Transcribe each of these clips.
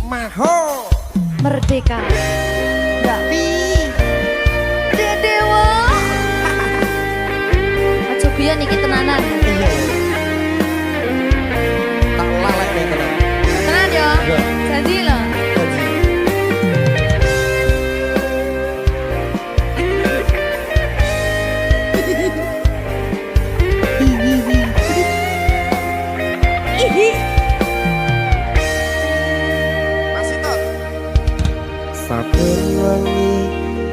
Maho Merdeka Rapi Dedewo Aja biyen iki tenanan. iya tak lalek ya tenan Tenan yo. Janji lho. masih tot saben wengi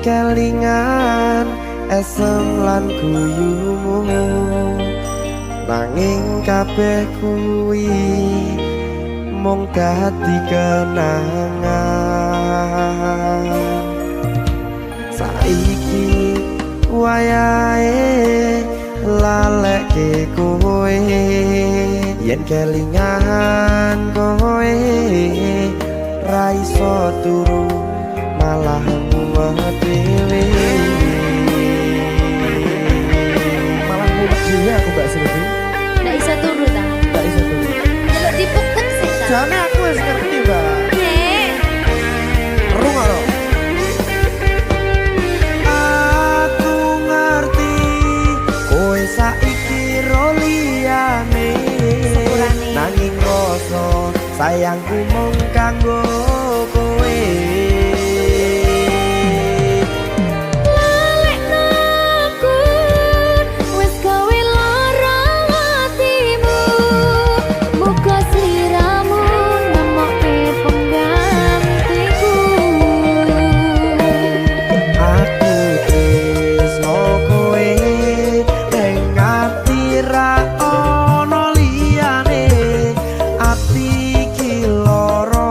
kelingan esem lan guyumu nanging kabeh kuwi mung dadi kenangan saiki wayahe lalekke kowe yen kelingan kowe ra iso turu malah mumet dhewe malah mumet dhewe aku Mbak Silvi Ndak iso turu ta. gak iso turu Delok dipukuk sih ta. jane aku wis ngerti Mbak Nek. rungono aku ngerti kowe saiki ro liyane Sepurane. nanging rasa sayangku mung kanggo kowe Lalekno aku wis gawe lara atimu. Muga sliramu nemokke penggantiku. aku tresno kowe ning ati ra ono liyane ati iki lara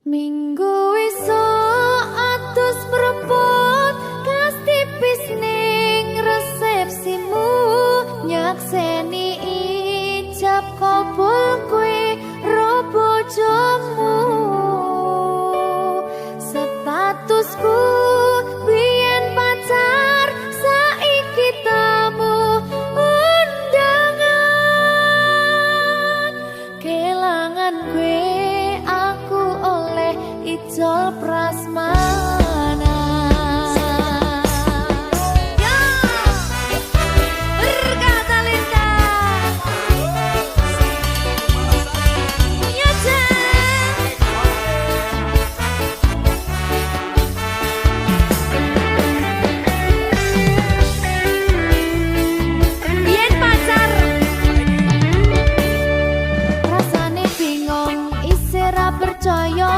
Minggu esuk atus mrepot kas tipis ning resepsimu nyakseni ijab kabul kowe ro bojomu statusku biyen pacar saiki tamu undangan kelangan kowe aku oleh ijol prasmana. Ya, berkata Linda. Ya, biyen pacar rasane bingung isih ra percaya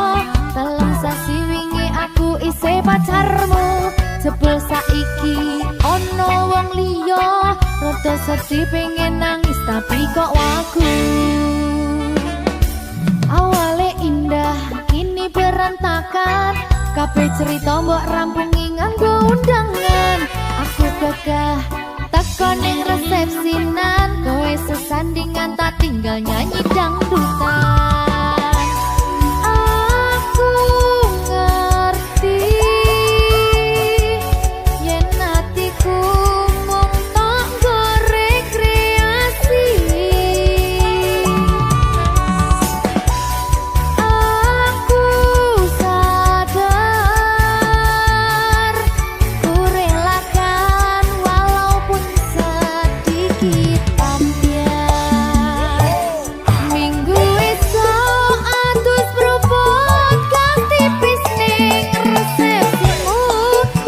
dalam sasi wingi aku isih pacarmu jebul saiki ono wong liya rada sedih pengen nangis tapi kok wagu awale indah kini berantakan kabeh cerita mbok rampungi nganggo undangan aku gagah teko ning resepsinan kowe sesandingan tak tinggal nyanyi dangdutan aku ngerti yen atiku mung tok nggo rekreasi aku sadar ku relakan walaupun sedikit ambiar minggu esok atus propot kang tipis ning resepsimu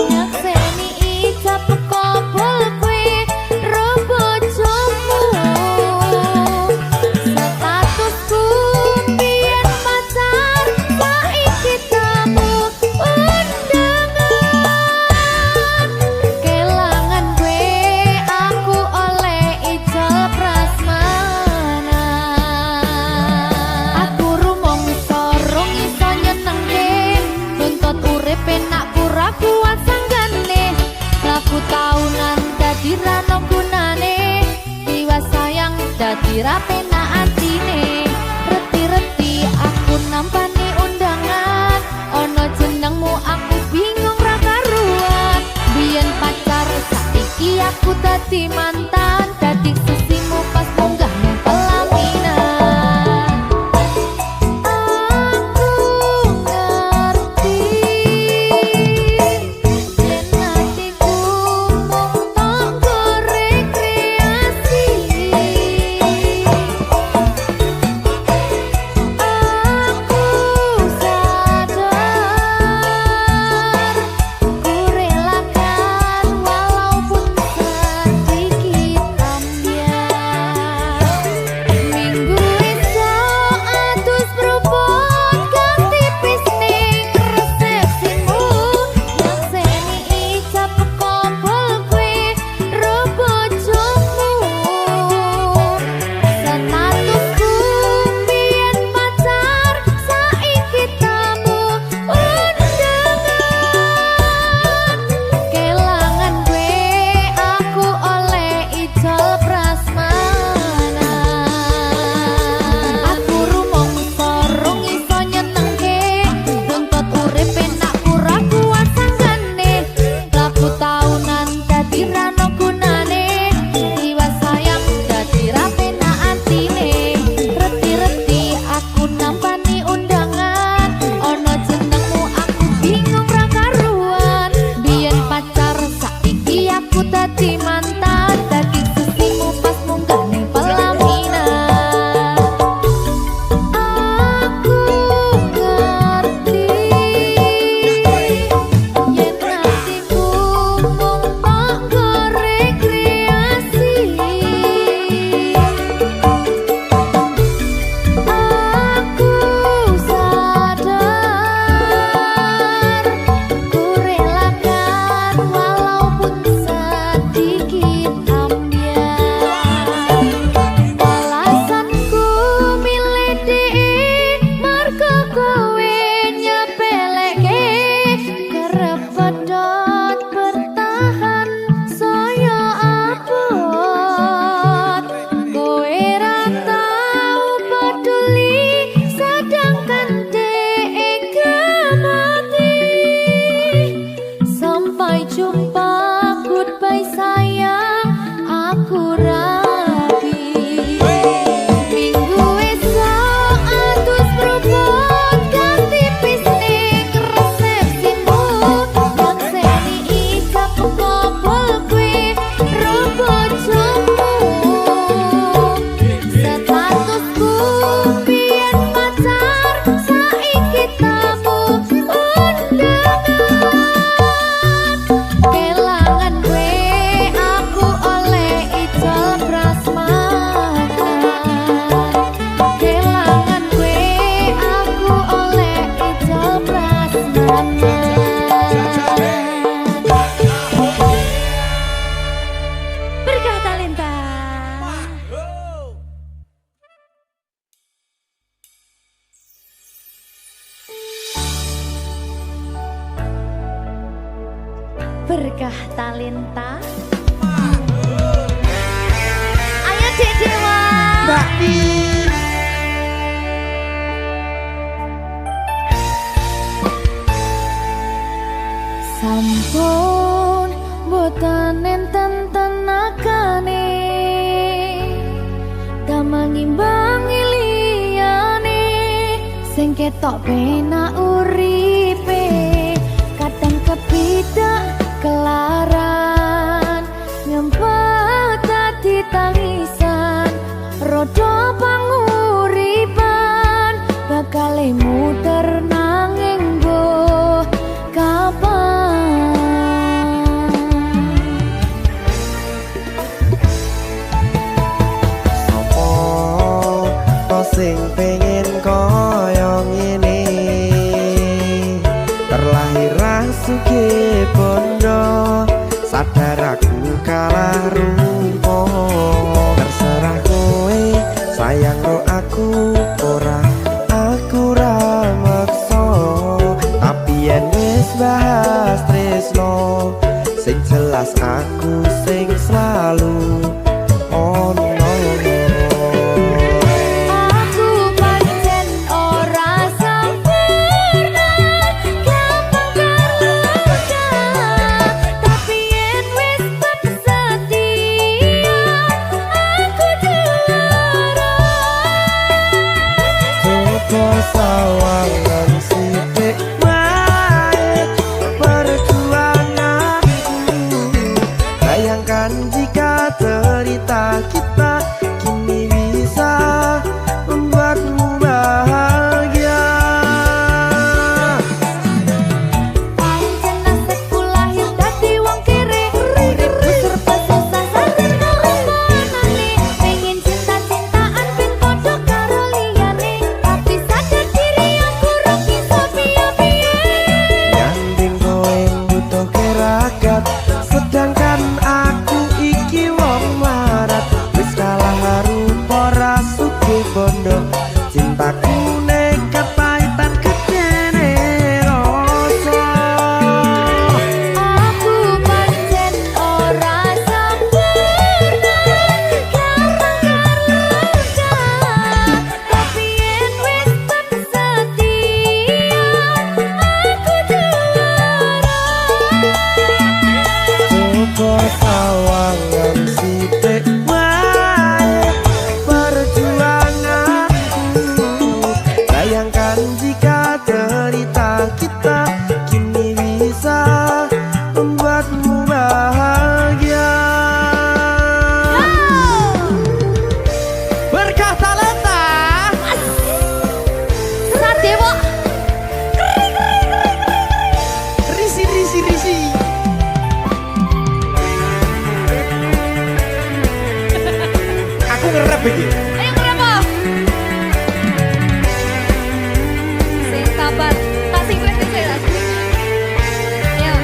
nyakseni ijab kabul kowe ro bojomu statusku biyen pacar saiki tamu undangan kelangan kowe aku oleh ijol prasmana aku rumangsa rong iso nyenengke nuntut urip enak pura kuat sanggane laku taunan dadi ra ono gunane liwat sayang dadi ra penak atine reti-reti aku nampani undangan ono jenengmu aku bingung ra karuan biyen pacar saiki aku dadi mantan dadi sisimu pas munggah ning pelaminan aku ngerti yen atiku mung tok nggo rekreasi berkah talenta. Ayo Dek Dewa. Mbak Pi. Sampun boten enten tenagane damang imbangi liyane sing ketok penak uripe kadang kepidak kelaran ngempet dadi tangisan rodo panguripan bakal muter nanging go kapan. Sing pengen koyo ngene terlahir rasuke bondo sadar aku kalah rumpo terserah kowe sayang ro aku ora aku ra maksa tapi yen wis bahas tresno sing jelas aku sing selalu ono. Sawangan sithik wae perjuanganku bayangkan jika cerita kita kini bisa membuatmu bahagia. Pancen nasibku lahir dadi wong kere uripku serba susah sadar kelapanane pengen cinta-cintaan ben padha karo liyane tapi sadar diri aku ora bisa piye-piye Nyanding kowe butuh keragat sedangkan aku iki wong marat wis kalah rupa rasuke bondo cintaku nekat pahitan kedene rasa. aku pancen ora sempurna gampang terluka tapi yen wis setia aku juara. Coba sawangan sithik wae perjuanganku bayangkan jika cerita kita kini bisa membuatmu bahagia. Berkah talenta Sadewo risi. Aku ngerep iki. ayo kenapa? Sing sabar, tak sing kowe sing sehat. Ayo.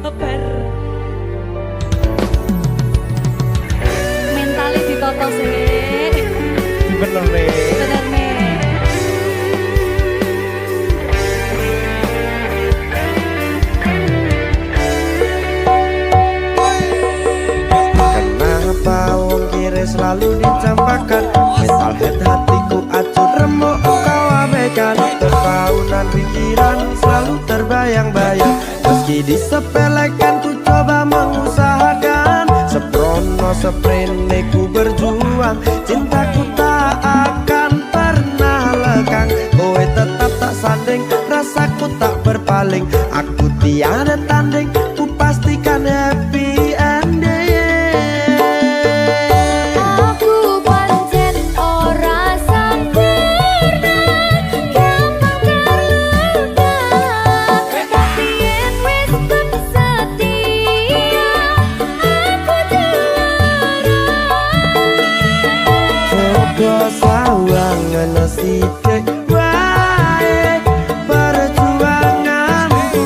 Sabar. Mentalnya ditoto sih. Bener nih. Bener nih. Kenapa wong kiri selalu dicampakan mental head hatiku acur remuk kau abaikan terpaunan pikiran selalu terbayang-bayang meski disepelekan ku coba mengusahakan seprono seprene ku berjuang cintaku tak akan pernah lekang kowe tetap tak sanding rasaku tak berpaling aku tiada tanding ku pastikan happy ending. Aku pancen ora sempurna gampang terluka tapi yen wis setia aku juara. Coba sawangan sithik wae perjuanganku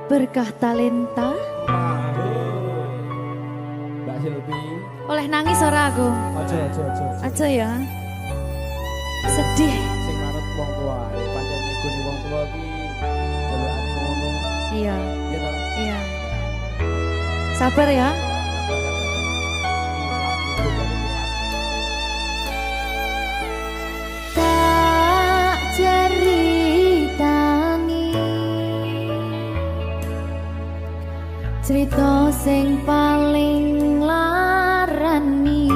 Berkah talenta. Mbak Silvi. Oleh nangis ora aku? Aja. Aja ya. Sedih. Sing manut wong tua, pancen ngikuni wong tua ki jelekane ngono. Iya. Ya toh? Iya. Sabar ya. Tak ceritani cerita sing paling larani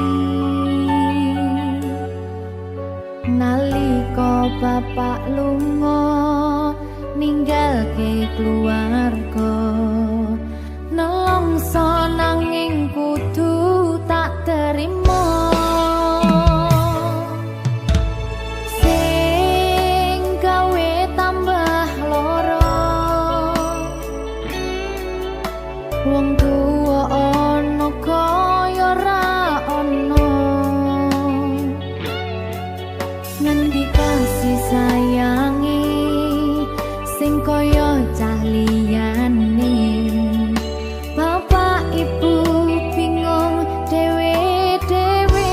nalika bapak lunga ninggalke keluarga nelongso nanging kudu tak terima sing gawe tambah loro wong tuwa ana kaya ra ana ngendi kasih sayangi sing kaya cah liyane bapak ibu bingung dewe-dewe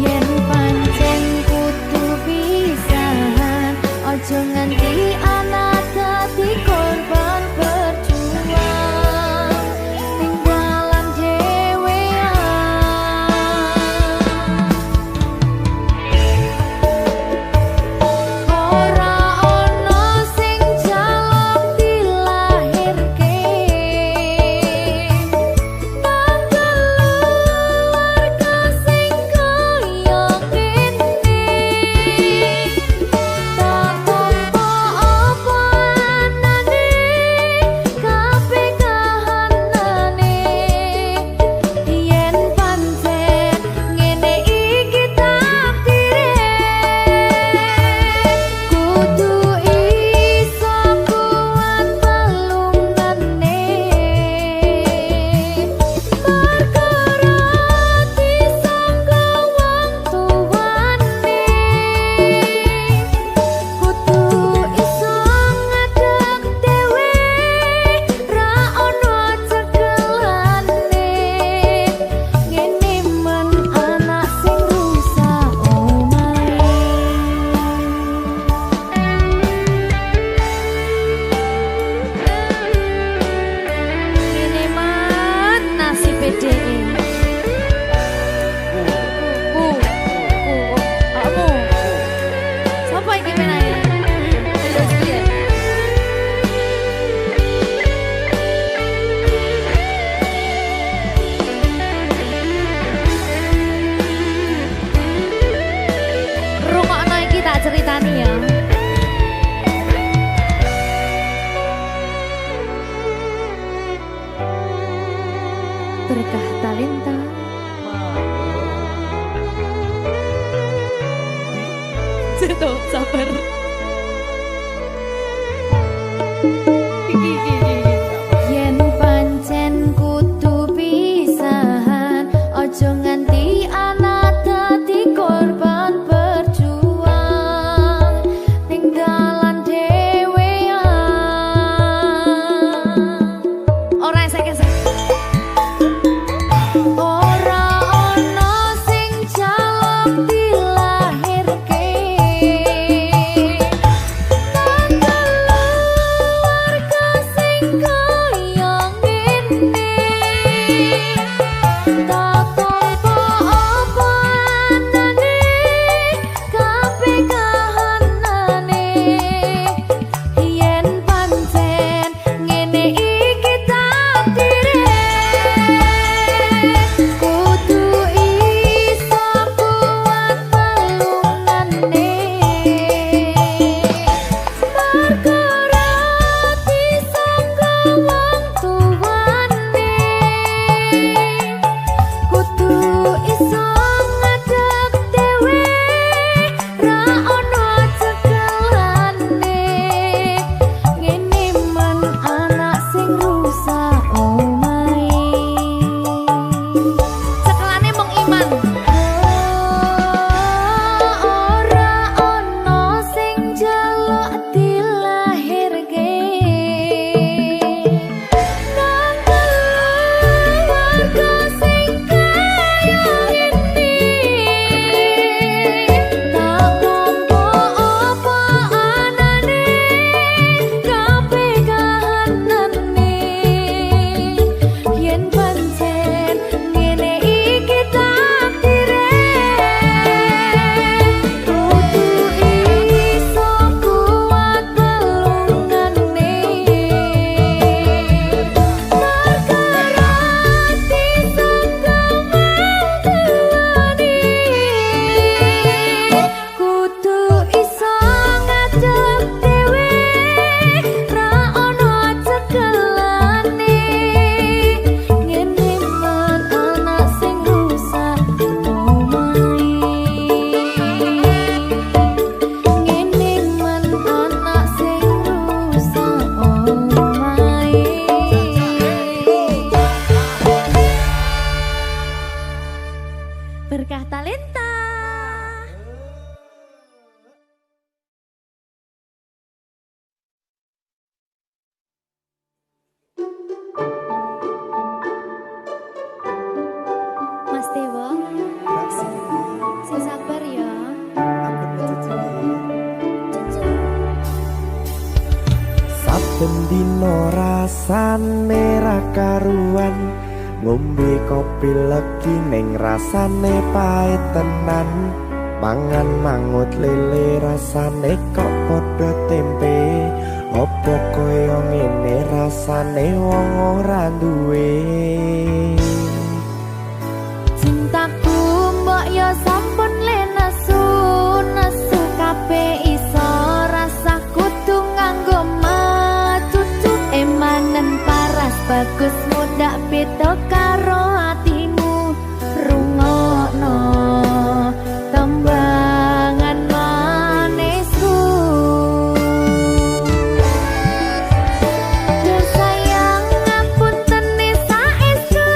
yen pancen kudu pisahan aja nganti anak dadi korban berjuang tinggalan dhewean ora ana sing jaluk dilahirke nang keluarga sing kaya kene tak tampa apa anane kabeh kahanane yen pancen ngene iki takdire kudu iso kuat pelungane perkara disangka wong tuwane kudu iso ngadeg dhewe ra ono cekelane ngene men anak sing rusak omahe ngene man nasib dhewe kamu sapa iki menae terus piye rungokno iki tak ceritani ya berkah talenta Seto, sabar. Yen pancen kudu pisahan, ojo nganti anak dadi korban berjuang tinggalan dhewean. Ora esek-esek. Ora ono sing jaluk dilahirke nang keluarga saben dino rasane ra karuan ngombe kopi legi ning rasane pahit tenan mangan mangut lele rasane kok padha tempe opo koyo ngene rasane wong ora duwe cintaku mbok yo sampun lenesu nesu kabeh iso rasa kudu nganggo macucu emanen paras bagus mudak beda karo atimu rungokno tembangan manisku yo sayang ngapunten saestu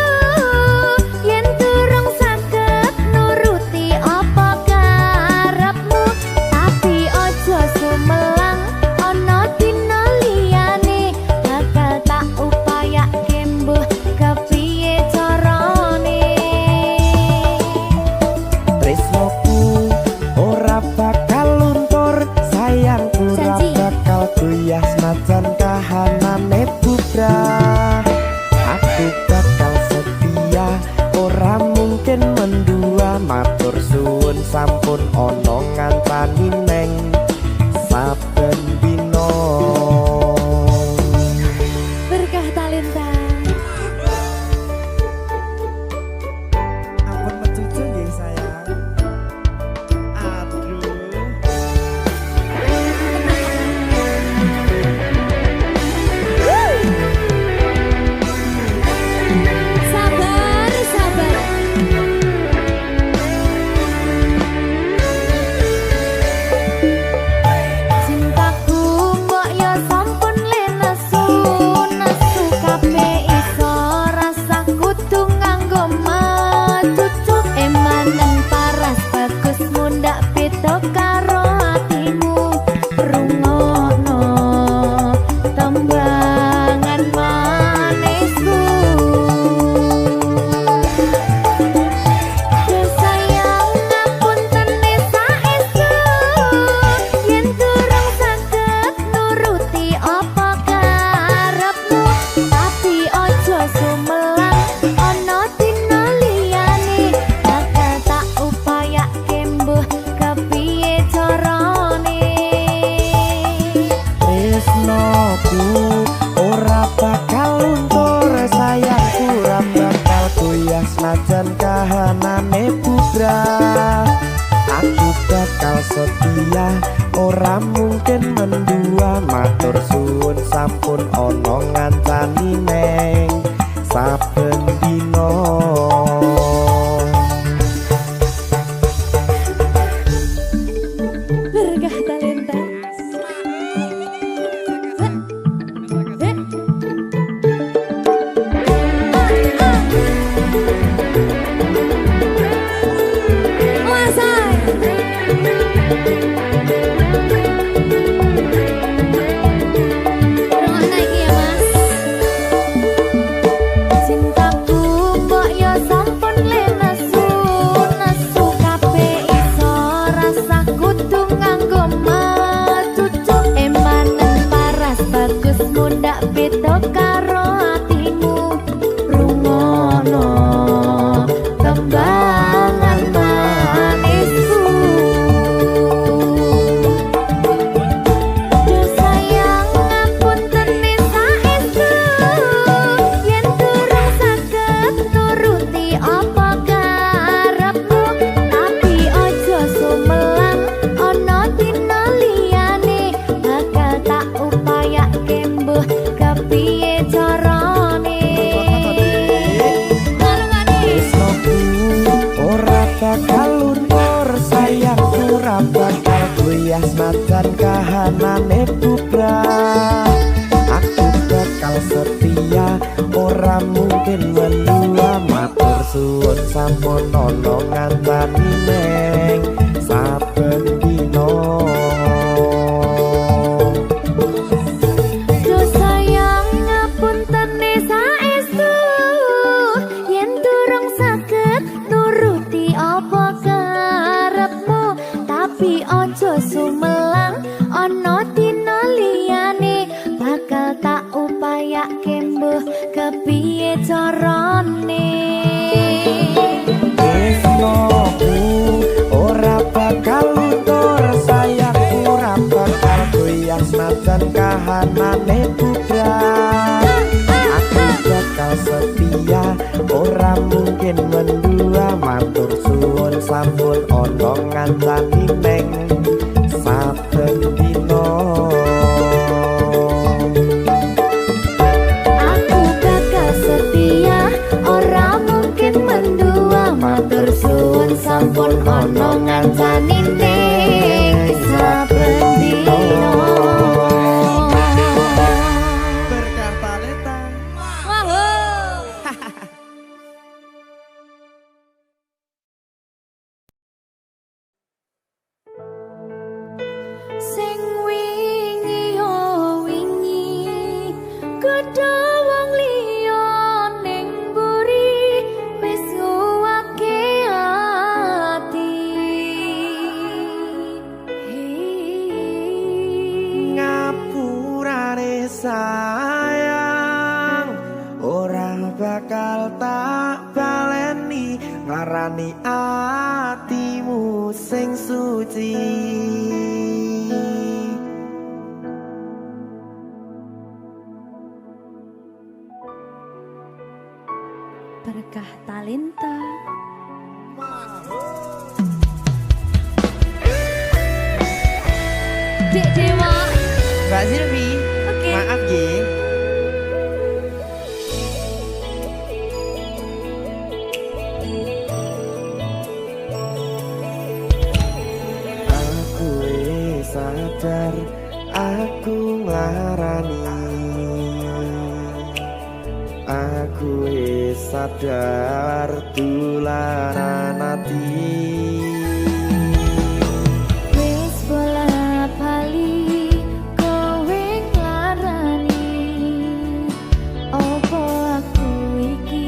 yen durung saged nuruti apa karepmu tapi aja sumelang ana dina liyane bakal tak upayake mbuh kepiye carane tresnoku ora bakal luntur sayangku ora Janji. bakal goyah senajan kahanane bubrah aku bakal setia ora mungkin mendua matur suwun sampun ana ngancani neng saben dina berkah talenta ampun mecucu nggih sayang aduh sabar sabar cintaku mbok yo sampun lenesu nesu kabeh iso rasa kudu nganggo macucu emanen paras bagus mundak beda karo atimu rungokno tembangan manisku yo sayang ngapunten saestu yen durung saged nuruti apa karepmu tapi aja sumelang ana dina liyane bakal tak upayake mbuh kepiye carane tresnoku ora bakal luntur sayangku ora bakal goyah senajan kahanane bubrah aku bakal setia ora mungkin mendua matur suwun sampun ana ngancani neng saben dina berkah talenta cintaku mbok yo sampun lenesu nesu kabeh iso rasa kudu nganggo macucu emanen paras bagus mundak beda karo atimu rungokno tembangan manisku yo sayang ngapunten saestu yen durung saged nuruti apa karepmu tapi aja sumelang ana dina liyane bakal tak upayake mbuh kepiye carane tresnoku ora bakal luntur sayangku ora bakal goyah senajan kahanane bubrah aku bakal setia ora mungkin mendua matur suwun sampun ana ngancani neng saben dina yo sayang ngapunten saestu yen durung saged nuruti apa karepmu tapi aja sumelang ana dina liyane bakal senajan kahanane bubrah aku bakal setia ora mungkin mendua matur suwun sampun ana ngancani neng saben dina Aku bakal setia ora mungkin mendua matur suwun sampun ana ngancani ning saben dina berkah talenta sing wingi yo wingi kudu wong liya ning mburi wis nguwake ati ngapurane sayang ora bakal tak baleni ngarani atimu sing suci berkah talenta Dek Dewa Mbak Silvi Oke. maaf Gi aku sadar aku nglarani aku sadar tularan ati wis bola bali kowe nglarani opo aku iki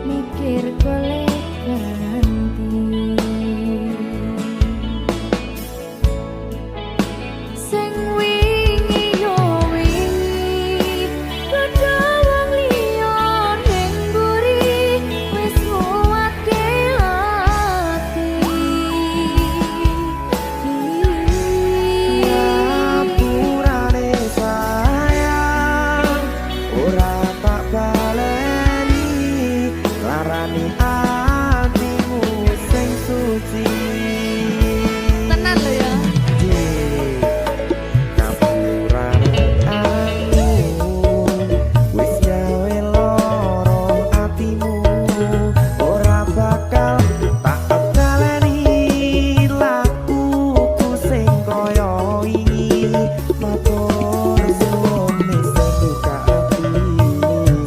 mikir golek ganti sing wingi yo wingi kudu wong liya ning mburi wis nguwatke ati ngapurane sayang ora tak baleni larani atimu sing suci tenan lho ya ngapurane aku wis gawe loro atimu ora bakal tak baleni lakuku sing kaya wingi matur suwun sing buka ati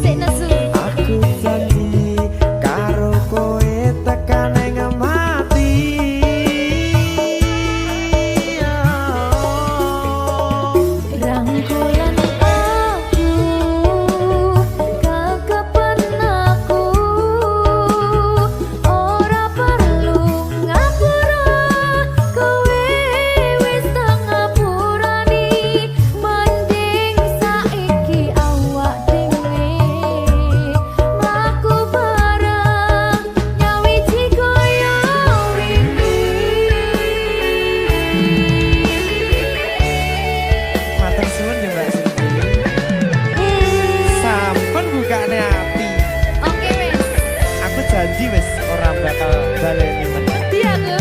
sik nesu aku janji karo kowe tekan ing mati rangkulan aku kakepen aku ora perlu ngapura kowe wis tak ngapurani mending saiki awak dhewe mlaku bareng nyawiji koyo wingi matur suwun ya Mbak Silvi sampun bukane ati Oke wes aku janji wis ora bakal baleni meneh dia ke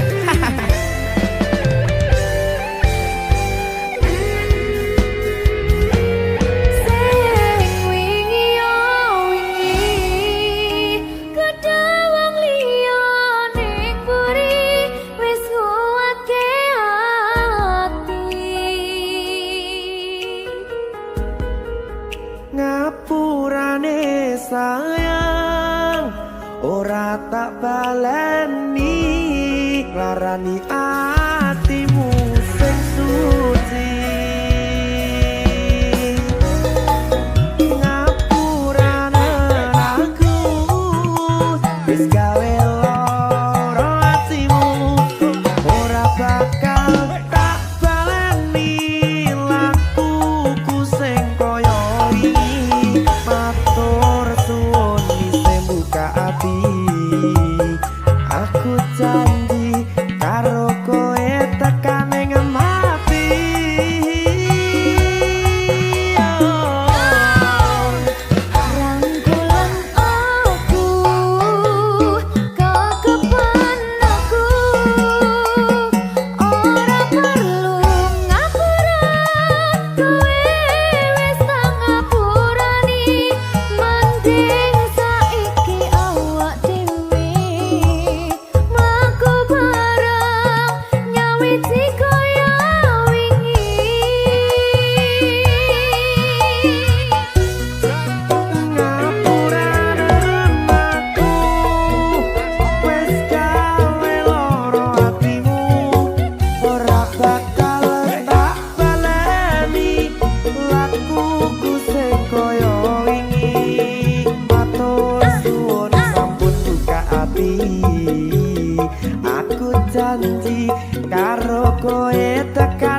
sing wingi yo wingi kudu wong liya ning mburi wis nguwatke ati ngapurane sayang ora tak baleni larani atimu sing suci ngapurane aku wis gawe loro atimu ora bakal tak baleni lakuku sing kaya wingi matur suwun sing buka ati aku janji karo kowe laguku sing kaya wingi matur suwun sampun buka ati aku janji karo kowe tekan